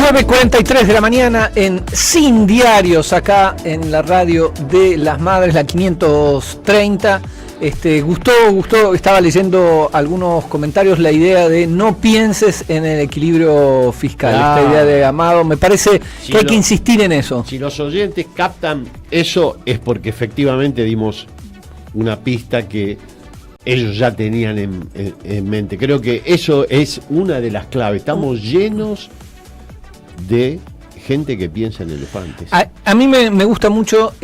9:43 de la mañana en Sin Diarios, acá en la radio de las Madres, la 530. Gustó, estaba leyendo algunos comentarios, la idea de no pienses en el equilibrio fiscal, esta idea de Amado, me parece que hay que insistir en eso. Si los oyentes captan eso es porque efectivamente dimos una pista que ellos ya tenían en mente. Creo que eso es una de las claves. Estamos llenos de gente que piensa en elefantes. A mí me gusta mucho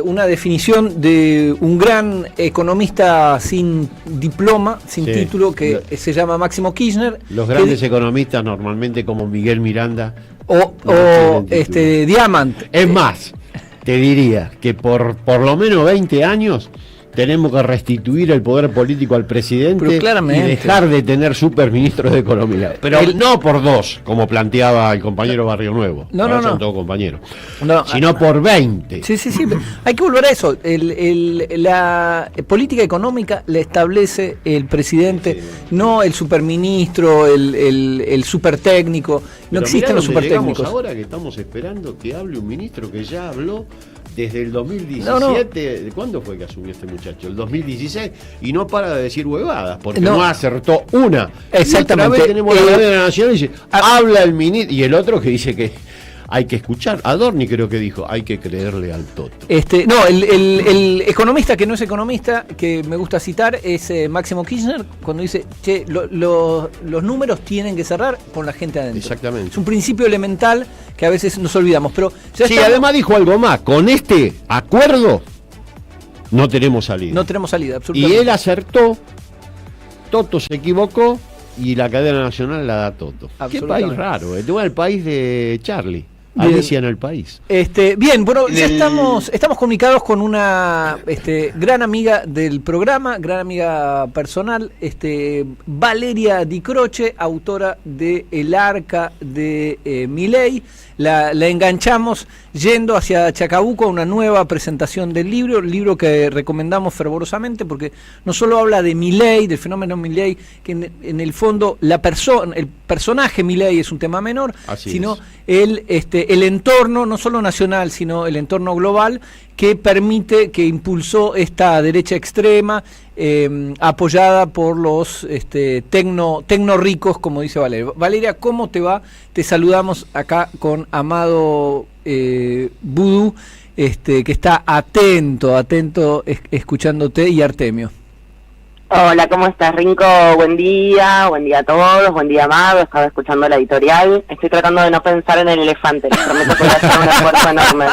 una definición de un gran economista sin diploma, sin título, que se llama Máximo Kirchner. Los grandes economistas normalmente como Miguel Miranda o Diamant. Es más, te diría que por lo menos 20 años tenemos que restituir el poder político al presidente y dejar de tener superministros de Economía. Pero no por 2, como planteaba el compañero Barrio Nuevo. Son todos compañeros. Sino por 20. Sí. Hay que volver a eso. La política económica la establece el presidente, no el superministro, el supertécnico. No existen los supertécnicos. Ahora que estamos esperando que hable un ministro que ya habló desde el 2017, ¿cuándo fue que asumió este muchacho? El 2016, y no para de decir huevadas, porque no acertó una. Exactamente. Y otra vez tenemos la cadena nacional y dice, habla el ministro, y el otro que dice que hay que escuchar. Adorni creo que dijo, hay que creerle al toto. El economista que no es economista, que me gusta citar, es Máximo Kirchner, cuando dice, los números tienen que cerrar con la gente adentro. Exactamente. Es un principio elemental que a veces nos olvidamos. Pero además dijo algo más, con este acuerdo no tenemos salida. No tenemos salida, absolutamente. Y él acertó, Toto se equivocó, y la cadena nacional la da Toto. Qué país raro, el país de Charlie. Alicia en el país. Bien, bueno, ya estamos comunicados con una gran amiga del programa, gran amiga personal, Valeria Di Croce, autora de El Arca de Milei. La enganchamos yendo hacia Chacabuco a una nueva presentación del libro que recomendamos fervorosamente, porque no solo habla de Milei, del fenómeno Milei, que en el fondo el personaje Milei es un tema menor, sino el entorno, no solo nacional, sino el entorno global, que impulsó esta derecha extrema, apoyada por los tecno ricos, como dice Valeria. Valeria, ¿cómo te va? Te saludamos acá con Amado Vudú, que está atento escuchándote, y Artemio. Hola, ¿cómo estás, Rinco? Buen día a todos, buen día, Amado. Estaba escuchando la editorial. Estoy tratando de no pensar en el elefante, les prometo que voy a hacer un esfuerzo enorme.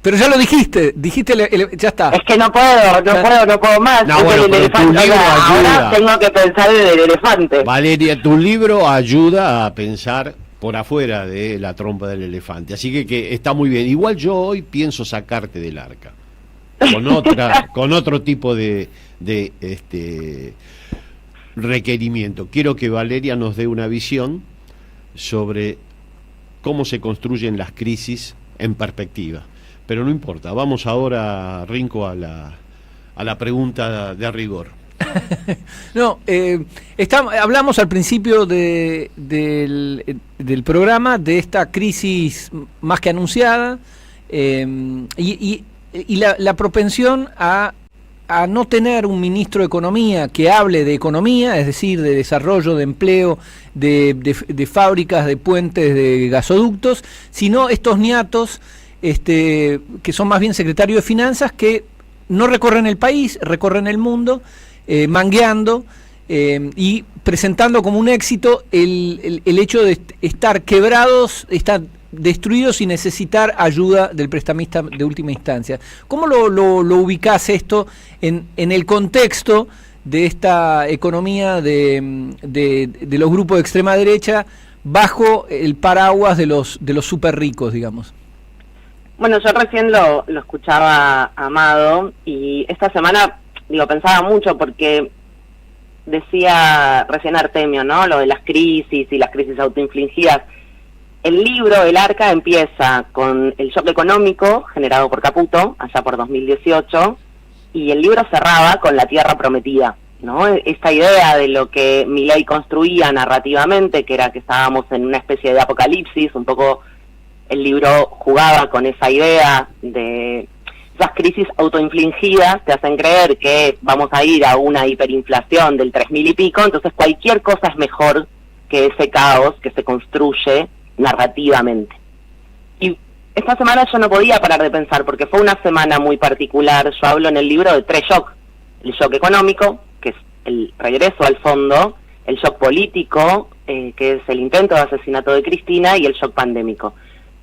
Pero ya lo dijiste ya está. Es que no puedo más. No, bueno, el elefante. Ahora tengo que pensar en el elefante. Valeria, tu libro ayuda a pensar por afuera de la trompa del elefante, así que está muy bien. Igual yo hoy pienso sacarte del arca, con otro tipo de requerimiento. Quiero que Valeria nos dé una visión sobre cómo se construyen las crisis en perspectiva. Pero no importa, vamos ahora, Rinco, a la pregunta de rigor. Hablamos al principio del programa de esta crisis más que anunciada, y la propensión a no tener un ministro de Economía que hable de economía, es decir, de desarrollo, de empleo, de fábricas, de puentes, de gasoductos, sino estos ñatos que son más bien secretarios de Finanzas, que no recorren el país, recorren el mundo, mangueando y presentando como un éxito el hecho de estar quebrados, estar destruidos y necesitar ayuda del prestamista de última instancia. ¿Cómo lo ubicás esto en el contexto de esta economía de los grupos de extrema derecha bajo el paraguas de los super ricos, digamos? Bueno, yo recién lo escuchaba, Amado, y esta semana pensaba mucho, porque decía recién Artemio, ¿no? Lo de las crisis y las crisis autoinfligidas. El libro, El Arca, empieza con el shock económico generado por Caputo, allá por 2018, y el libro cerraba con La Tierra Prometida, ¿no? Esta idea de lo que Milei construía narrativamente, que era que estábamos en una especie de apocalipsis, un poco el libro jugaba con esa idea de esas crisis autoinfligidas, te hacen creer que vamos a ir a una hiperinflación del 3.000 y pico, entonces cualquier cosa es mejor que ese caos que se construye narrativamente. Y esta semana yo no podía parar de pensar, porque fue una semana muy particular. Yo hablo en el libro de 3 shocks: el shock económico, que es el regreso al fondo; el shock político, que es el intento de asesinato de Cristina; y el shock pandémico.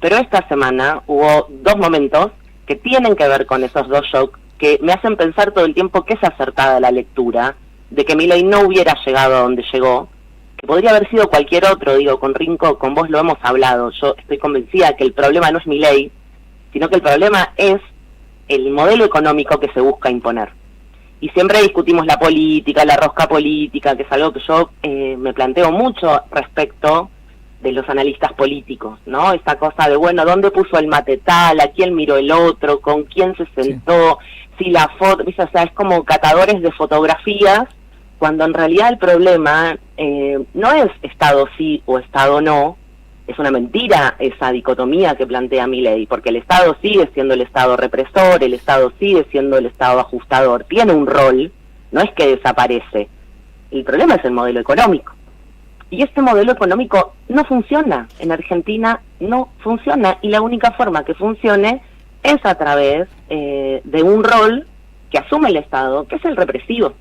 Pero esta semana hubo 2 momentos que tienen que ver con esos 2 shocks, que me hacen pensar todo el tiempo que es acertada la lectura, de que Milei no hubiera llegado a donde llegó, que podría haber sido cualquier otro. Digo, con Rinco, con vos lo hemos hablado, yo estoy convencida que el problema no es Milei, sino que el problema es el modelo económico que se busca imponer. Y siempre discutimos la política, la rosca política, que es algo que yo me planteo mucho respecto de los analistas políticos, ¿no? Esta cosa de, bueno, ¿dónde puso el mate tal? ¿A quién miró el otro? ¿Con quién se sentó? Sí. Si la foto, o sea, es como catadores de fotografías, cuando en realidad el problema no es Estado sí o Estado no. Es una mentira esa dicotomía que plantea Milei, porque el Estado sigue siendo el Estado represor, el Estado sigue siendo el Estado ajustador, tiene un rol, no es que desaparece. El problema es el modelo económico. Y este modelo económico no funciona. En Argentina no funciona, y la única forma que funcione es a través de un rol que asume el Estado, que es el represivo.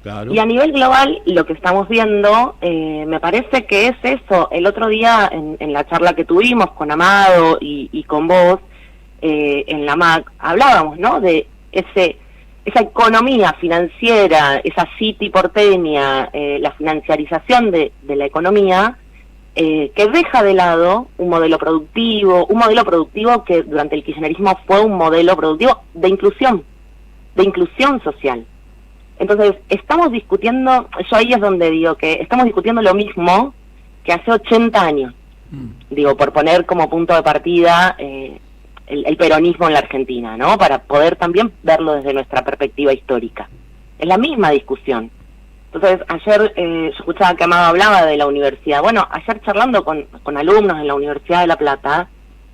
Claro. Y a nivel global, lo que estamos viendo, me parece que es eso. El otro día, en la charla que tuvimos con Amado y con vos, en la MAC, hablábamos, ¿no?, de esa economía financiera, esa city porteña, la financiarización de la economía, que deja de lado un modelo productivo que durante el kirchnerismo fue un modelo productivo de inclusión social. Entonces, estamos discutiendo, yo ahí es donde digo que estamos discutiendo lo mismo que hace 80 años, digo, por poner como punto de partida el peronismo en la Argentina, ¿no? Para poder también verlo desde nuestra perspectiva histórica. Es la misma discusión. Entonces, ayer yo escuchaba que Amado hablaba de la universidad. Bueno, ayer charlando con alumnos en la Universidad de La Plata,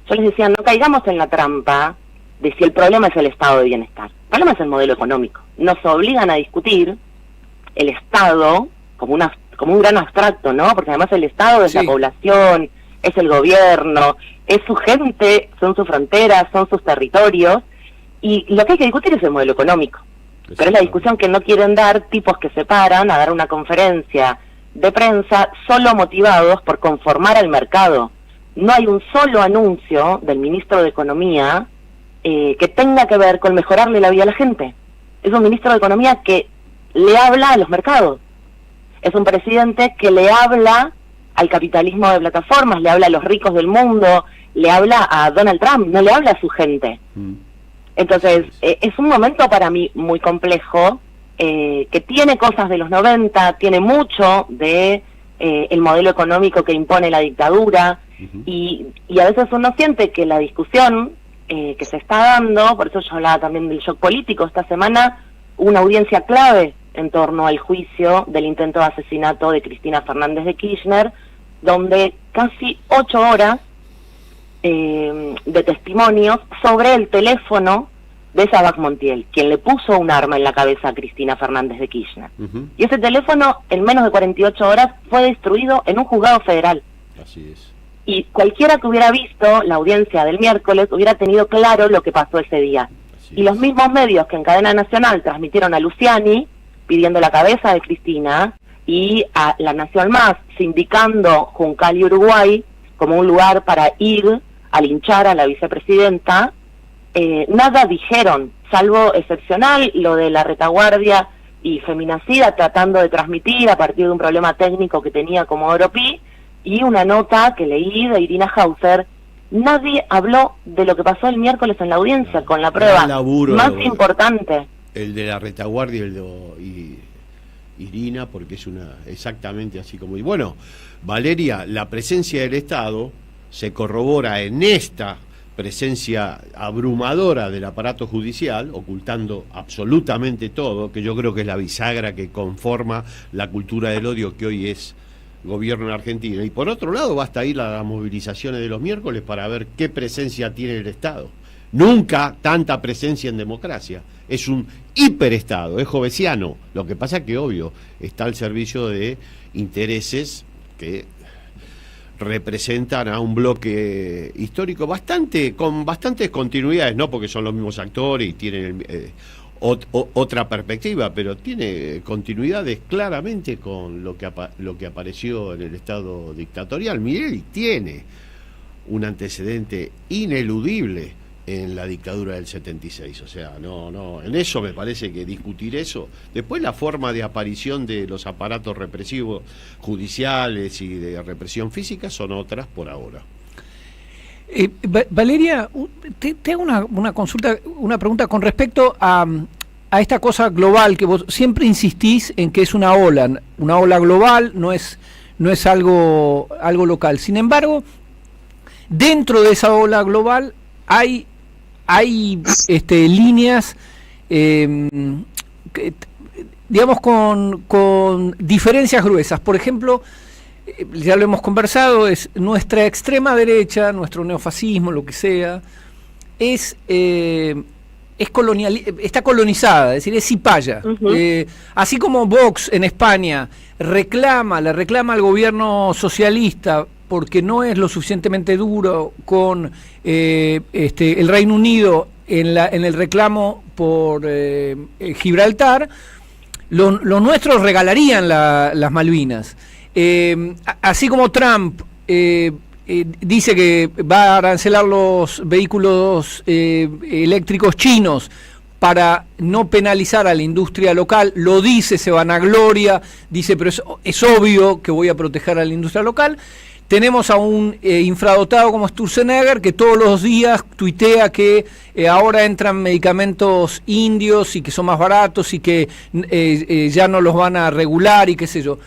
yo les decía, no caigamos en la trampa de si el problema es el estado de bienestar. El problema es el modelo económico. Nos obligan a discutir el Estado como un gran abstracto, ¿no? Porque además el Estado es la población, es el gobierno, es su gente, son sus fronteras, son sus territorios, y lo que hay que discutir es el modelo económico. Pero es la discusión que no quieren dar tipos que se paran a dar una conferencia de prensa solo motivados por conformar al mercado. No hay un solo anuncio del ministro de Economía que tenga que ver con mejorarle la vida a la gente. Es un ministro de Economía que le habla a los mercados. Es un presidente que le habla al capitalismo de plataformas, le habla a los ricos del mundo, le habla a Donald Trump, no le habla a su gente. Entonces, es un momento para mí muy complejo, que tiene cosas de los 90, tiene mucho de el modelo económico que impone la dictadura, y a veces uno siente que la discusión que se está dando, por eso yo hablaba también del shock político, esta semana hubo una audiencia clave en torno al juicio del intento de asesinato de Cristina Fernández de Kirchner, donde casi 8 horas de testimonios sobre el teléfono de Sabac Montiel, quien le puso un arma en la cabeza a Cristina Fernández de Kirchner. Y ese teléfono, en menos de 48 horas, fue destruido en un juzgado federal. Así es. Y cualquiera que hubiera visto la audiencia del miércoles hubiera tenido claro lo que pasó ese día. Y los mismos medios que en cadena nacional transmitieron a Luciani pidiendo la cabeza de Cristina, y a La Nación Más sindicando Juncal y Uruguay como un lugar para ir a linchar a la vicepresidenta, nada dijeron, salvo excepcional lo de la retaguardia y feminacida, tratando de transmitir a partir de un problema técnico que tenía Comodoro Pi, y una nota que leí de Irina Hauser. Nadie habló de lo que pasó el miércoles en la audiencia, con la prueba más importante. El de la retaguardia y Irina, porque es exactamente así como... Y bueno, Valeria, la presencia del Estado se corrobora en esta presencia abrumadora del aparato judicial, ocultando absolutamente todo, que yo creo que es la bisagra que conforma la cultura del odio que hoy es gobierno en Argentina. Y por otro lado, basta ir a las movilizaciones de los miércoles para ver qué presencia tiene el Estado. Nunca tanta presencia en democracia. Es un hiperestado, es jovesiano. Lo que pasa es que, obvio, está al servicio de intereses que representan a un bloque histórico con bastantes continuidades, no porque son los mismos actores y tienen otra perspectiva, pero tiene continuidades claramente con lo que apareció en el Estado dictatorial. Milei tiene un antecedente ineludible en la dictadura del 76, o sea, no, en eso me parece que discutir eso. Después la forma de aparición de los aparatos represivos judiciales y de represión física son otras por ahora. Valeria, te hago una consulta, una pregunta con respecto a esta cosa global que vos siempre insistís en que es una ola global, no es algo local. Sin embargo, dentro de esa ola global hay líneas, digamos, con diferencias gruesas. Por ejemplo, ya lo hemos conversado, es nuestra extrema derecha, nuestro neofascismo, lo que sea, está colonizada, es decir, es cipaya. Así como Vox en España le reclama al gobierno socialista porque no es lo suficientemente duro con el Reino Unido en el reclamo por Gibraltar, los nuestros regalarían las Malvinas. Así como Trump dice que va a arancelar los vehículos eléctricos chinos para no penalizar a la industria local, lo dice, se vanagloria, dice, pero es obvio que voy a proteger a la industria local. Tenemos a un infradotado como Sturzenegger que todos los días tuitea que ahora entran medicamentos indios y que son más baratos y que ya no los van a regular y qué sé yo.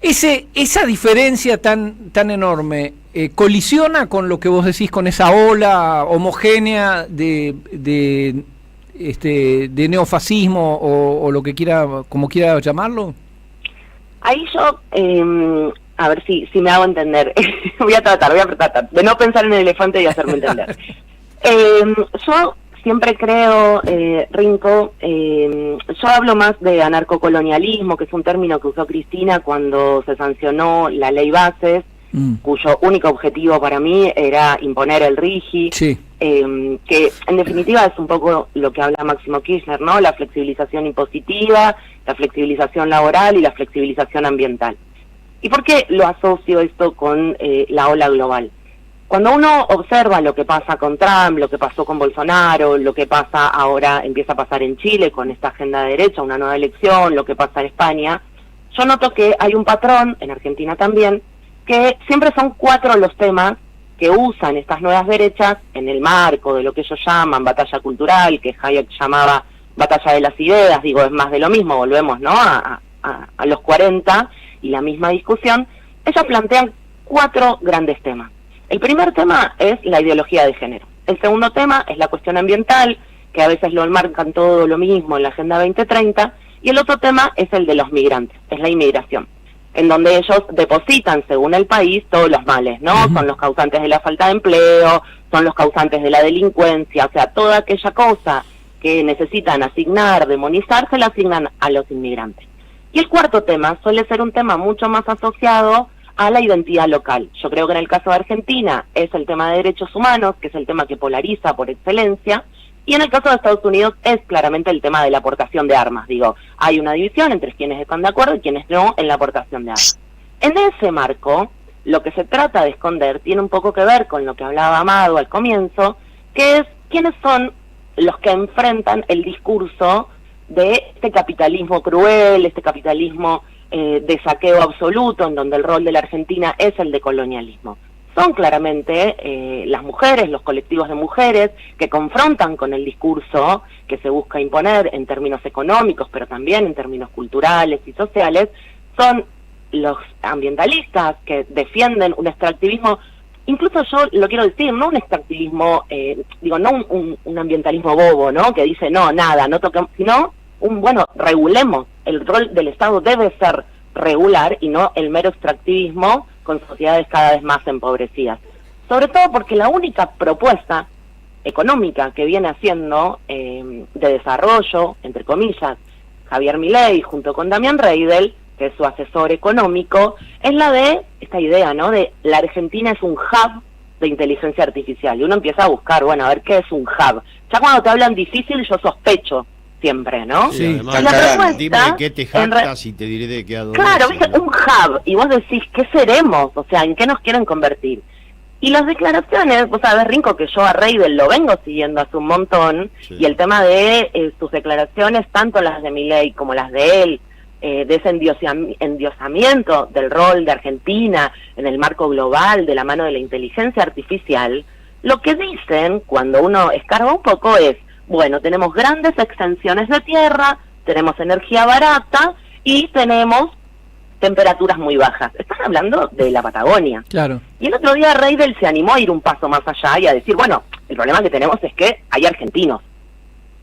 Esa diferencia tan enorme colisiona con lo que vos decís, con esa ola homogénea de neofascismo o lo que como quiera llamarlo. Ahí yo a ver si me hago entender. voy a tratar de no pensar en el elefante y hacerme entender. Yo siempre creo, Rinco, yo hablo más de anarcocolonialismo, que es un término que usó Cristina cuando se sancionó la ley Bases, cuyo único objetivo para mí era imponer el RIGI, sí. Que en definitiva es un poco lo que habla Máximo Kirchner, ¿no? La flexibilización impositiva, la flexibilización laboral y la flexibilización ambiental. ¿Y por qué lo asocio esto con la ola global? Cuando uno observa lo que pasa con Trump, lo que pasó con Bolsonaro, lo que pasa ahora, empieza a pasar en Chile con esta agenda de derecha, una nueva elección, lo que pasa en España, yo noto que hay un patrón, en Argentina también, que siempre son 4 los temas que usan estas nuevas derechas en el marco de lo que ellos llaman batalla cultural, que Hayek llamaba batalla de las ideas, digo, es más de lo mismo, volvemos, ¿no?, a los 40 y la misma discusión. Ellos plantean 4 grandes temas. El primer tema es la ideología de género. El segundo tema es la cuestión ambiental, que a veces lo enmarcan todo lo mismo en la Agenda 2030, y el otro tema es el de los migrantes, es la inmigración, en donde ellos depositan, según el país, todos los males, ¿no? Son los causantes de la falta de empleo, son los causantes de la delincuencia, o sea, toda aquella cosa que necesitan asignar, demonizar, se la asignan a los inmigrantes. Y el cuarto tema suele ser un tema mucho más asociado a la identidad local. Yo creo que en el caso de Argentina es el tema de derechos humanos, que es el tema que polariza por excelencia, y en el caso de Estados Unidos es claramente el tema de la aportación de armas. Digo, hay una división entre quienes están de acuerdo y quienes no en la aportación de armas. En ese marco, lo que se trata de esconder tiene un poco que ver con lo que hablaba Amado al comienzo, que es quiénes son los que enfrentan el discurso de este capitalismo cruel, este capitalismo de saqueo absoluto, en donde el rol de la Argentina es el de colonialismo. Son claramente las mujeres, los colectivos de mujeres, que confrontan con el discurso que se busca imponer en términos económicos, pero también en términos culturales y sociales. Son los ambientalistas que defienden un extractivismo incluso yo lo quiero decir, no un extractivismo, no un ambientalismo bobo, ¿no? Que dice, no, nada, no toquemos, sino regulemos. El rol del Estado debe ser regular y no el mero extractivismo con sociedades cada vez más empobrecidas. Sobre todo porque la única propuesta económica que viene haciendo de desarrollo, entre comillas, Javier Milei junto con Damián Reidel, que es su asesor económico, es la de esta idea, ¿no? De la Argentina es un hub de inteligencia artificial. Y uno empieza a buscar, a ver qué es un hub. Ya cuando te hablan difícil, yo sospecho siempre, ¿no? Sí, además, dime de qué te jactas y te diré de qué adorno. Claro, ¿viste? Un hub. Y vos decís, ¿qué seremos? O sea, ¿en qué nos quieren convertir? Y las declaraciones, vos sabés, Rinco, que yo a Reidel lo vengo siguiendo hace un montón, sí. Y el tema de sus declaraciones, tanto las de Milei como las de él, de ese endiosamiento del rol de Argentina en el marco global de la mano de la inteligencia artificial, lo que dicen cuando uno escarba un poco es, tenemos grandes extensiones de tierra, tenemos energía barata y tenemos temperaturas muy bajas. Están hablando de la Patagonia. Claro. Y el otro día Reidel se animó a ir un paso más allá y a decir, el problema que tenemos es que hay argentinos.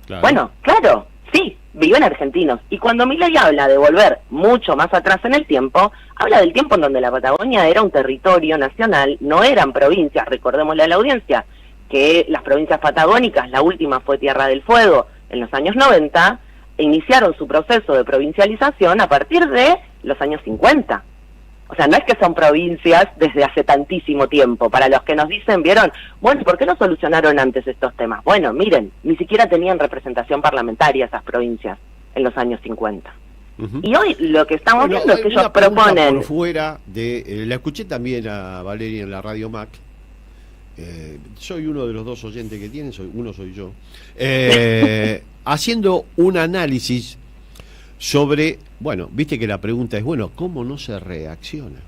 Claro. Claro, sí, viven argentinos. Y cuando Milei habla de volver mucho más atrás en el tiempo, habla del tiempo en donde la Patagonia era un territorio nacional, no eran provincias. Recordémosle a la audiencia que las provincias patagónicas, la última fue Tierra del Fuego en los años 90, iniciaron su proceso de provincialización a partir de los años 50. O sea, no es que son provincias desde hace tantísimo tiempo. Para los que nos dicen, ¿por qué no solucionaron antes estos temas? Miren, ni siquiera tenían representación parlamentaria esas provincias en los años 50. Uh-huh. Y hoy lo que estamos viendo es que ellos proponen... Por fuera de... la escuché también a Valeria en la Radio Mac. Soy uno de los dos oyentes que tienen, soy yo. Haciendo un análisis sobre, viste que la pregunta es, ¿cómo no se reacciona?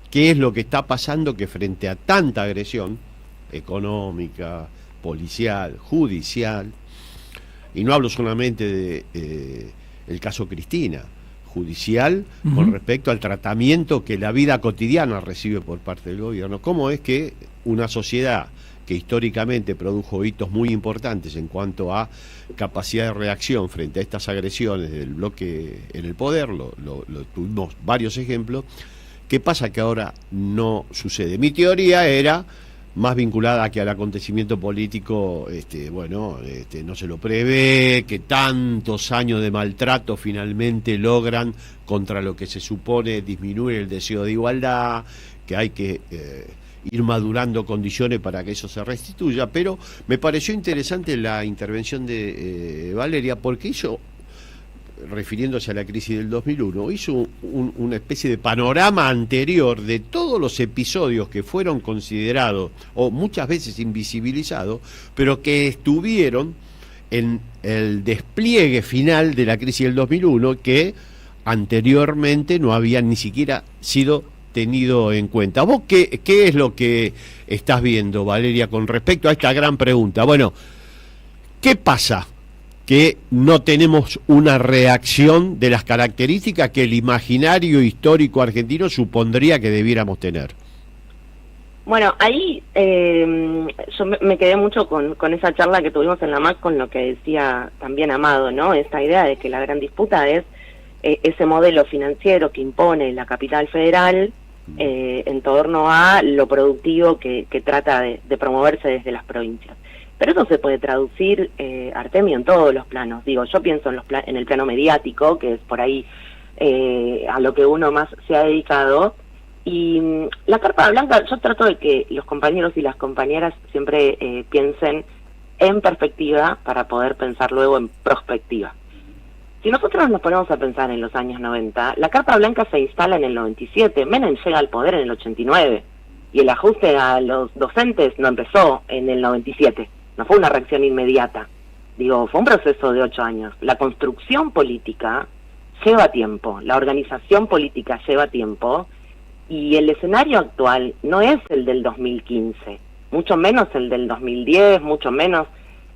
¿Qué es lo que está pasando que frente a tanta agresión económica, policial, judicial, y no hablo solamente de el caso Cristina, judicial, uh-huh, con respecto al tratamiento que la vida cotidiana recibe por parte del gobierno? ¿Cómo es que una sociedad que históricamente produjo hitos muy importantes en cuanto a capacidad de reacción frente a estas agresiones del bloque en el poder, lo tuvimos varios ejemplos, qué pasa que ahora no sucede? Mi teoría era más vinculada a que al acontecimiento político, no se lo prevé, que tantos años de maltrato finalmente logran, contra lo que se supone, disminuir el deseo de igualdad, que hay que ir madurando condiciones para que eso se restituya. Pero me pareció interesante la intervención de Valeria, porque hizo, refiriéndose a la crisis del 2001, hizo una especie de panorama anterior de todos los episodios que fueron considerados o muchas veces invisibilizados, pero que estuvieron en el despliegue final de la crisis del 2001, que anteriormente no habían ni siquiera sido tenido en cuenta. ¿Vos qué es lo que estás viendo, Valeria, con respecto a esta gran pregunta? ¿Qué pasa que no tenemos una reacción de las características que el imaginario histórico argentino supondría que debiéramos tener? Ahí yo me quedé mucho con esa charla que tuvimos en la MAC, con lo que decía también Amado, ¿no? Esta idea de que la gran disputa es ese modelo financiero que impone la capital federal en torno a lo productivo que trata de promoverse desde las provincias. Pero eso se puede traducir, Artemio, en todos los planos. Yo pienso en el plano mediático, que es por ahí a lo que uno más se ha dedicado. Y la carpa blanca, yo trato de que los compañeros y las compañeras siempre piensen en perspectiva para poder pensar luego en prospectiva. Si nosotros nos ponemos a pensar en los años 90, la carpa blanca se instala en el 97, Menem llega al poder en el 89, y el ajuste a los docentes no empezó en el 97, no fue una reacción inmediata. Fue un proceso de 8 años. La construcción política lleva tiempo, la organización política lleva tiempo, y el escenario actual no es el del 2015, mucho menos el del 2010, mucho menos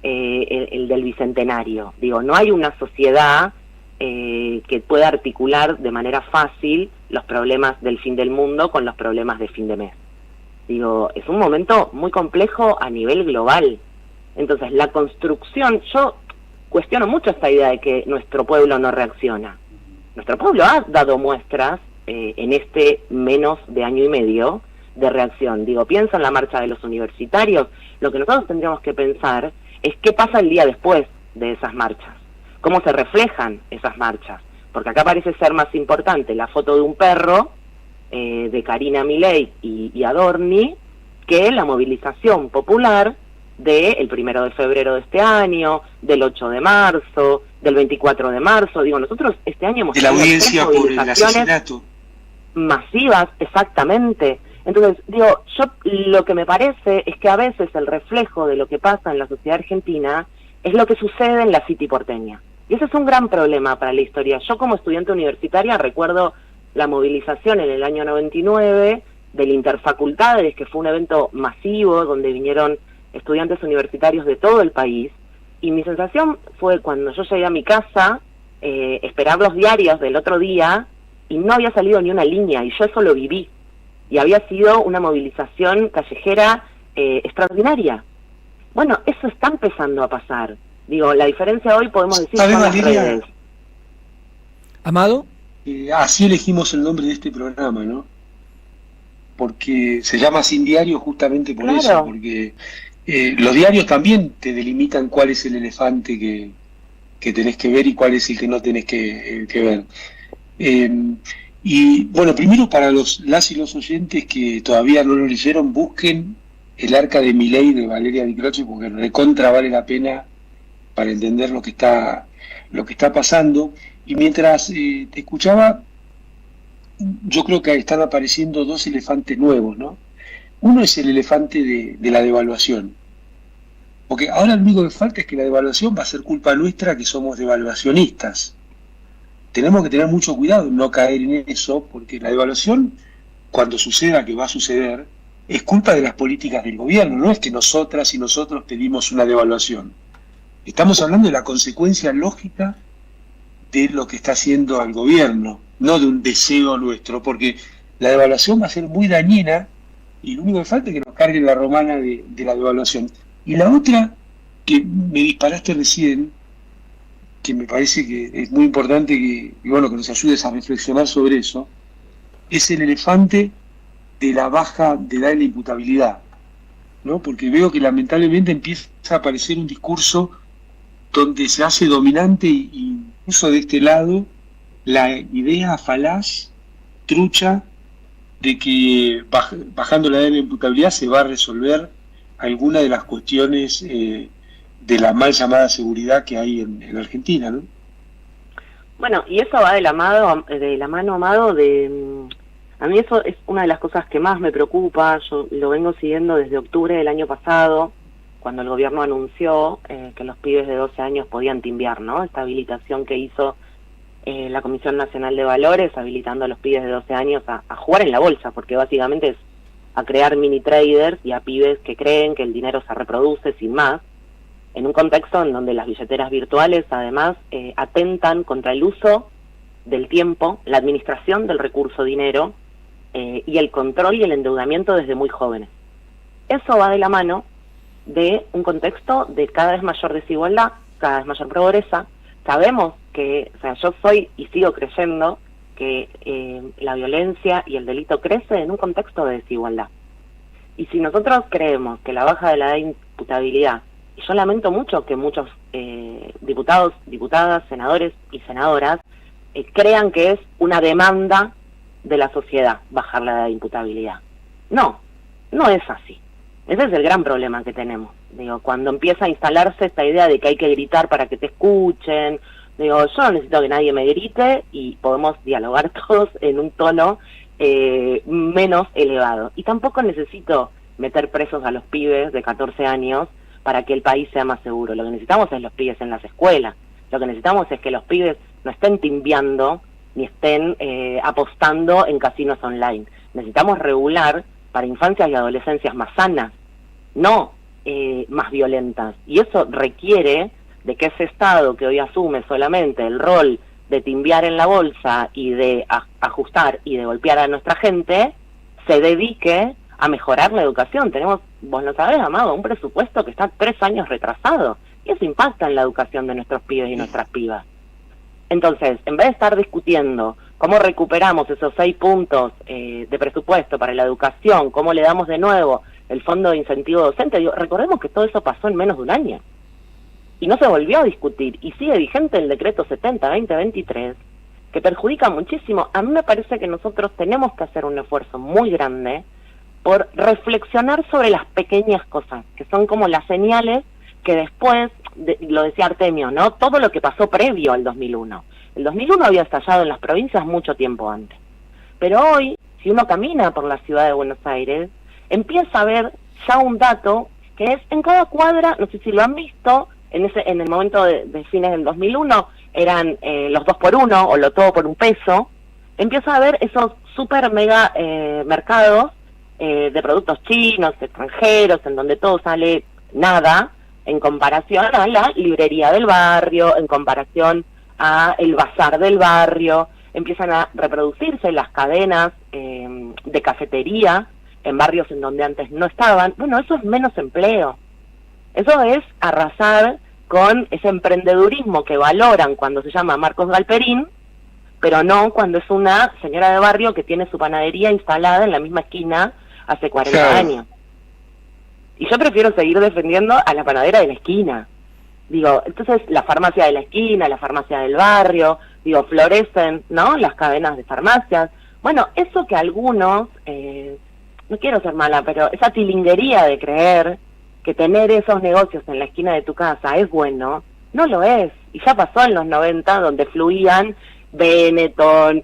el del Bicentenario. No hay una sociedad que pueda articular de manera fácil los problemas del fin del mundo con los problemas de fin de mes. Digo, es un momento muy complejo a nivel global. Entonces, la construcción, yo cuestiono mucho esta idea de que nuestro pueblo no reacciona. Nuestro pueblo ha dado muestras en este menos de año y medio de reacción. Digo, pienso en la marcha de los universitarios. Lo que nosotros tendríamos que pensar es qué pasa el día después de esas marchas. Cómo se reflejan esas marchas. Porque acá parece ser más importante la foto de un perro de Karina Milei y Adorni que la movilización popular del 1 de febrero de este año, del 8 de marzo, del 24 de marzo. Digo, nosotros este año hemos tenido 3 movilizaciones masivas, exactamente. Entonces, digo, yo lo que me parece es que a veces el reflejo de lo que pasa en la sociedad argentina es lo que sucede en la City porteña. Y ese es un gran problema para la historia. Yo como estudiante universitaria recuerdo la movilización en el año 99 del Interfacultades, que fue un evento masivo donde vinieron estudiantes universitarios de todo el país, y mi sensación fue cuando yo llegué a mi casa, esperar los diarios del otro día, y no había salido ni una línea, y yo eso lo viví, y había sido una movilización callejera extraordinaria. Bueno, eso está empezando a pasar. Digo, la diferencia hoy podemos decir son las redes. Amado, así elegimos el nombre de este programa, ¿no? Porque se llama Sin Diario justamente por eso, porque los diarios también te delimitan cuál es el elefante que tenés que ver y cuál es el que no tenés que ver. Y bueno, primero para las y los oyentes que todavía no lo leyeron, busquen El Arca de Milei de Valeria Di Croce, porque recontra vale la pena para entender lo que está pasando. Y mientras te escuchaba, yo creo que están apareciendo 2 elefantes nuevos, ¿no? Uno es el elefante de la devaluación. Porque ahora lo único que falta es que la devaluación va a ser culpa nuestra, que somos devaluacionistas. Tenemos que tener mucho cuidado en no caer en eso, porque la devaluación, cuando suceda, que va a suceder, es culpa de las políticas del gobierno, no es que nosotras y nosotros pedimos una devaluación. Estamos hablando de la consecuencia lógica de lo que está haciendo el gobierno, no de un deseo nuestro, porque la devaluación va a ser muy dañina y lo único que falta es que nos carguen la romana de la devaluación. Y la otra que me disparaste recién, que me parece que es muy importante que nos ayudes a reflexionar sobre eso, es el elefante de la baja de edad de la imputabilidad, ¿no? Porque veo que lamentablemente empieza a aparecer un discurso donde se hace dominante y incluso de este lado la idea falaz, trucha, de que bajando la edad de la imputabilidad se va a resolver alguna de las cuestiones de la mal llamada seguridad que hay en Argentina, ¿no? Bueno, y eso va de la mano, Amado, a mí eso es una de las cosas que más me preocupa. Yo lo vengo siguiendo desde octubre del año pasado, cuando el gobierno anunció que los pibes de 12 años podían timbiar, ¿no? Esta habilitación que hizo la Comisión Nacional de Valores, habilitando a los pibes de 12 años a jugar en la bolsa, porque básicamente es a crear mini traders y a pibes que creen que el dinero se reproduce sin más, en un contexto en donde las billeteras virtuales además atentan contra el uso del tiempo, la administración del recurso dinero y el control y el endeudamiento desde muy jóvenes. Eso va de la mano de un contexto de cada vez mayor desigualdad, cada vez mayor pobreza. Sabemos que, yo soy y sigo creyendo que la violencia y el delito crece en un contexto de desigualdad. Y si nosotros creemos que la baja de la edad de imputabilidad, y yo lamento mucho que muchos diputados, diputadas, senadores y senadoras crean que es una demanda de la sociedad bajar la edad de imputabilidad. No es así. Ese es el gran problema que tenemos. Digo, cuando empieza a instalarse esta idea de que hay que gritar para que te escuchen, digo, yo no necesito que nadie me grite y podemos dialogar todos en un tono menos elevado. Y tampoco necesito meter presos a los pibes de 14 años para que el país sea más seguro. Lo que necesitamos es los pibes en las escuelas. Lo que necesitamos es que los pibes no estén timbiando ni estén apostando en casinos online. Necesitamos regular para infancias y adolescencias más sanas, no más violentas. Y eso requiere de que ese Estado que hoy asume solamente el rol de timbiar en la bolsa y de ajustar y de golpear a nuestra gente, se dedique a mejorar la educación. Tenemos, vos lo sabés, Amado, un presupuesto que está 3 años retrasado, y eso impacta en la educación de nuestros pibes y nuestras pibas. Entonces, en vez de estar discutiendo cómo recuperamos esos 6 puntos de presupuesto para la educación, cómo le damos de nuevo el fondo de incentivo docente, recordemos que todo eso pasó en menos de un año. Y no se volvió a discutir, y sigue vigente el decreto 70-2023, que perjudica muchísimo. A mí me parece que nosotros tenemos que hacer un esfuerzo muy grande por reflexionar sobre las pequeñas cosas, que son como las señales que después, lo decía Artemio, ¿no? Todo lo que pasó previo al 2001. El 2001 había estallado en las provincias mucho tiempo antes. Pero hoy, si uno camina por la ciudad de Buenos Aires, empieza a ver ya un dato que es en cada cuadra, no sé si lo han visto, en el momento de fines del 2001, eran los 2x1 o lo todo por un peso, empieza a ver esos super mega mercados de productos chinos, extranjeros, en donde todo sale nada, en comparación a la librería del barrio, en comparación a el bazar del barrio. Empiezan a reproducirse las cadenas de cafetería en barrios en donde antes no estaban. Bueno, eso es menos empleo. Eso es arrasar con ese emprendedurismo que valoran cuando se llama Marcos Galperín, pero no cuando es una señora de barrio que tiene su panadería instalada en la misma esquina hace 40 años. Y yo prefiero seguir defendiendo a la panadera de la esquina. Digo, entonces la farmacia de la esquina, la farmacia del barrio, digo, florecen, ¿no?, las cadenas de farmacias. Bueno, eso que algunos, no quiero ser mala, pero esa tilinguería de creer que tener esos negocios en la esquina de tu casa es bueno, no lo es. Y ya pasó en los 90, donde fluían Benetton,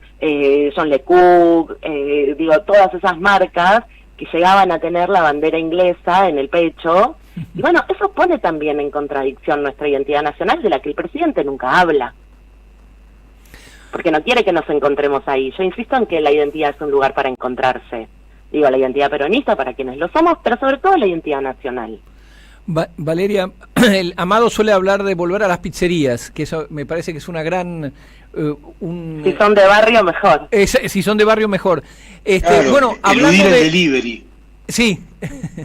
John Le Cook, digo, todas esas marcas que llegaban a tener la bandera inglesa en el pecho. Y bueno, eso pone también en contradicción nuestra identidad nacional, de la que el presidente nunca habla, porque no quiere que nos encontremos ahí. Yo insisto en que la identidad es un lugar para encontrarse. Digo, la identidad peronista para quienes lo somos, pero sobre todo la identidad nacional. Valeria, el Amado suele hablar de volver a las pizzerías, que eso me parece que es una gran... si son de barrio, mejor. Si son de barrio, mejor. Claro, bueno, hablando de... de delivery. Sí.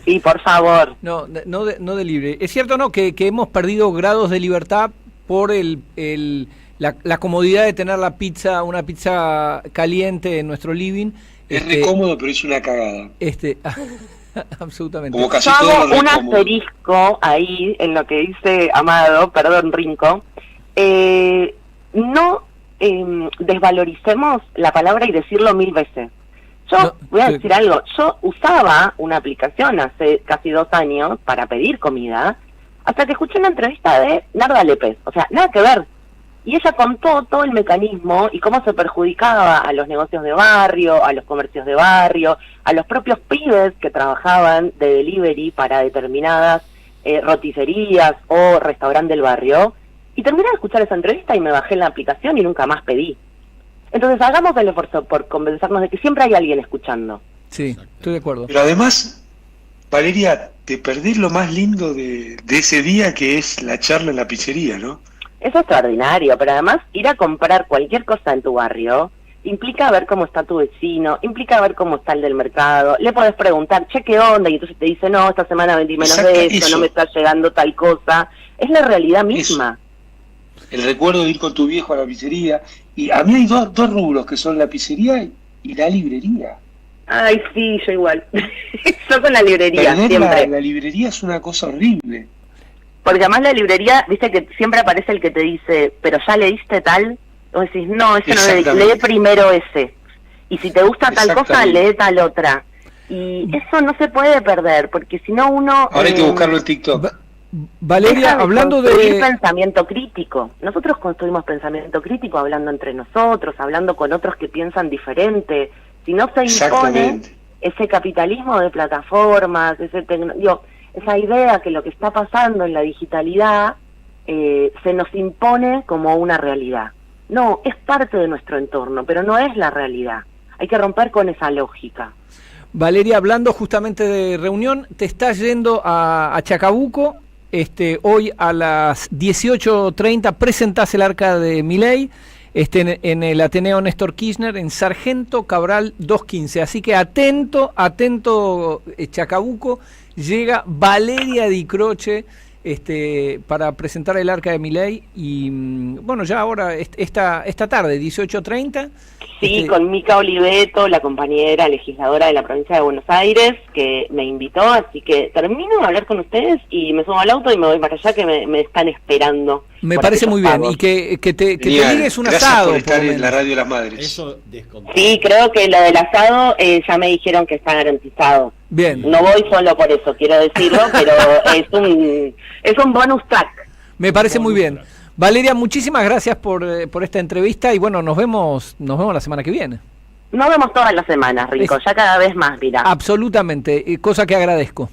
Sí, por favor. No delivery. Es cierto, ¿no?, que hemos perdido grados de libertad por la comodidad de tener una pizza caliente en nuestro living. Es re cómodo, pero es una cagada. Absolutamente. Yo hago un asterisco ahí en lo que dice Amado, perdón, Rinco. No desvaloricemos la palabra y decirlo 1000 veces. Yo voy a decir algo. Yo usaba una aplicación hace casi 2 años para pedir comida, hasta que escuché una entrevista de Narda Lépez. O sea, nada que ver. Y ella contó todo el mecanismo y cómo se perjudicaba a los negocios de barrio, a los comercios de barrio, a los propios pibes que trabajaban de delivery para determinadas roticerías o restaurante del barrio. Y terminé de escuchar esa entrevista y me bajé en la aplicación y nunca más pedí. Entonces hagamos el esfuerzo por convencernos de que siempre hay alguien escuchando. Sí, estoy de acuerdo. Pero además, Valeria, te perdés lo más lindo de ese día, que es la charla en la pizzería, ¿no? Es extraordinario, pero además ir a comprar cualquier cosa en tu barrio implica ver cómo está tu vecino, implica ver cómo está el del mercado. Le podés preguntar, che, ¿qué onda? Y entonces te dice, no, esta semana vendí menos de eso, no me está llegando tal cosa. Es la realidad misma. Eso. El recuerdo de ir con tu viejo a la pizzería. Y a mí hay dos rubros, que son la pizzería y la librería. Ay, sí, yo igual. Yo con la librería, perder siempre. La librería es una cosa horrible. Porque además la librería, viste que siempre aparece el que te dice, pero ya leíste tal, vos decís, no, ese no lee primero ese. Y si te gusta tal cosa, lee tal otra. Y eso no se puede perder, porque si no uno... Ahora hay que buscarlo en TikTok. Valeria, hablando de... pensamiento crítico. Nosotros construimos pensamiento crítico hablando entre nosotros, hablando con otros que piensan diferente. Si no se impone ese capitalismo de plataformas, esa idea que lo que está pasando en la digitalidad se nos impone como una realidad. No, es parte de nuestro entorno, pero no es la realidad. Hay que romper con esa lógica. Valeria, hablando justamente de reunión, te estás yendo a Chacabuco. Hoy a las 18:30 presentás el arca de Milei. en el Ateneo Néstor Kirchner, en Sargento Cabral 215. Así que atento, Chacabuco, llega Valeria Di Croce para presentar el arca de Milei y bueno, ya ahora esta tarde 18:30. Sí, con Mica Oliveto, la compañera legisladora de la provincia de Buenos Aires, que me invitó, así que termino de hablar con ustedes y me subo al auto y me voy para allá, que me están esperando. Me parece muy bien, y que te ligues un asado. Por estar en la Radio de las Madres. Eso sí, creo que lo del asado ya me dijeron que está garantizado. Bien. No voy solo por eso, quiero decirlo, pero es un bonus track. Me parece muy bien. Valeria, muchísimas gracias por esta entrevista y bueno, nos vemos la semana que viene. Nos vemos todas las semanas, Rico, ya cada vez más, mira. Absolutamente, cosa que agradezco.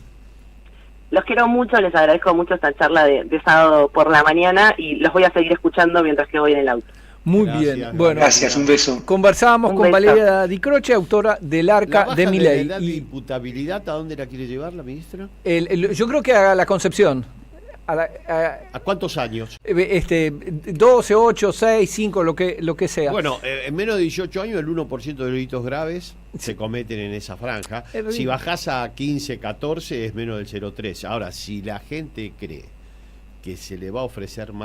Los quiero mucho, les agradezco mucho esta charla de sábado por la mañana y los voy a seguir escuchando mientras que voy en el auto. Muy bien, bueno. Gracias, un beso. Conversábamos con Valeria Di Croce, autora del Arca de Milei. ¿La de imputabilidad a dónde la quiere llevar la ministra? Yo creo que a la Concepción. ¿A cuántos años? 12, 8, 6, 5, lo que sea. Bueno, en menos de 18 años el 1% de los delitos graves se cometen en esa franja. Si bajás a 15, 14 es menos del 0,3. Ahora, si la gente cree que se le va a ofrecer más